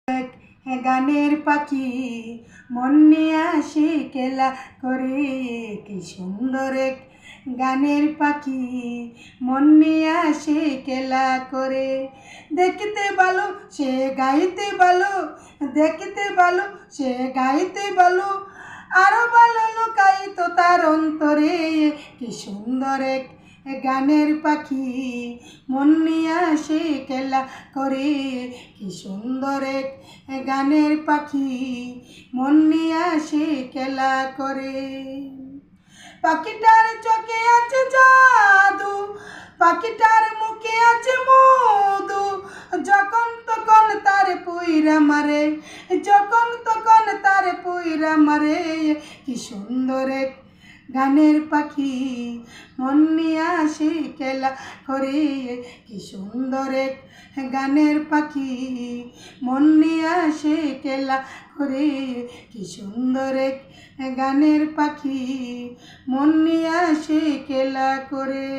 এক গানের পাখি মন নিয়ে আসি খেলা করে। কি সুন্দর এক গানের পাখি মন নিয়ে আসি খেলা করে। দেখতে ভালো সে গাইতে ভালো, দেখতে ভালো সে গাইতে ভালো, আরো ভালো লুকায়িত তার অন্তরে। কি সুন্দর এক গানের পাখি মন নিয়ে আসে খেলা করে। কি সুন্দর এক গানের পাখি মন নিয়ে আসে খেলা করে। পাখিটার চোখে আছে জাদু, পাখিটার মুখে আছে মধু, যখন তখন তার পুইরা মারে, যখন তখন তার পুইরা মারে। কি সুন্দর এক গানের পাখি মন নিয়ে আসে খেলা করে। কি সুন্দর এক গানের পাখি মন নিয়ে আসে খেলা করে। কি সুন্দর এক গানের পাখি মন নিয়ে আসে খেলা করে।